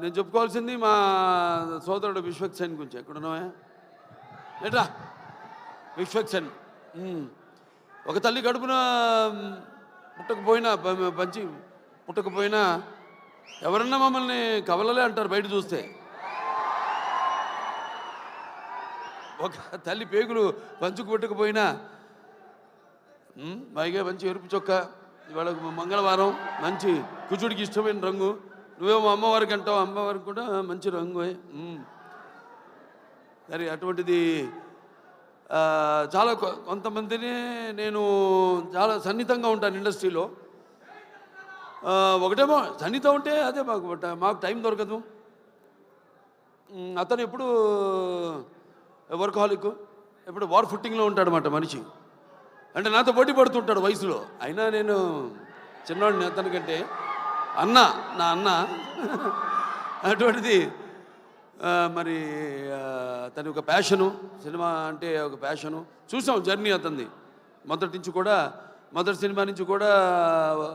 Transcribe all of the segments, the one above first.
నేను చెప్పుకోవాల్సింది మా సోదరుడు విశ్వక్సేన్ గురించి. ఎక్కడున్నావా ఏట్రా విశ్వక్సేన్. ఒక తల్లి కడుపున పుట్టకపోయినా పంచి పుట్టకపోయినా ఎవరన్నా మమ్మల్ని కవలలే అంటారు బయట చూస్తే. ఒక తల్లి పేగులు పంచుకు పుట్టకపోయినా పైగా మంచి ఎరుపు చొక్క, ఇవాళ మంగళవారం మంచి కుచుడికి ఇష్టమైన రంగు, నువ్వేమో అమ్మవారికి అంటావు, అమ్మవారికి కూడా మంచి రంగు. మరి అటువంటిది చాలా కొంతమందిని నేను చాలా సన్నిహితంగా ఉంటాను ఇండస్ట్రీలో. ఒకటేమో సన్నిహితం ఉంటే అదే మాకు టైం దొరకదు. అతను ఎప్పుడు వర్కహాలిక్, ఎప్పుడు వార్ ఫుట్టింగ్లో ఉంటాడన్నమాట మనిషి. అంటే నాతో పోటీ పడుతుంటాడు వయసులో. అయినా నేను చిన్నవాడిని అతనికంటే, నా అన్న అటువంటిది. మరి తన ఒక ప్యాషను, సినిమా అంటే ఒక ప్యాషను. చూసాం జర్నీ అతనిది మొదటి సినిమా నుంచి కూడా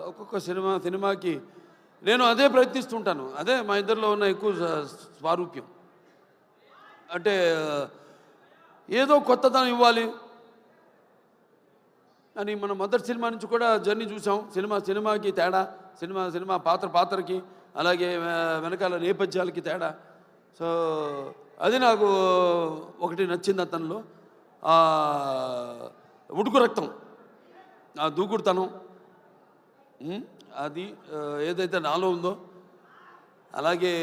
ఒక్కొక్క సినిమాకి నేను అదే ప్రయత్నిస్తుంటాను. అదే మా ఇద్దరిలో ఉన్న ఎక్కువ స్వారూప్యం. అంటే ఏదో కొత్తదనం ఇవ్వాలి అని మనం మొదటి సినిమా నుంచి కూడా జర్నీ చూసాం. సినిమాకి తేడా, సినిమా పాత్రకి, అలాగే వెనకాల నేపథ్యాలకి తేడా. సో అది నాకు ఒకటి నచ్చింది అతనిలో, ఉడుకు రక్తం, ఆ దూకుడుతనం, అది ఏదైతే నాలో ఉందో అలాగే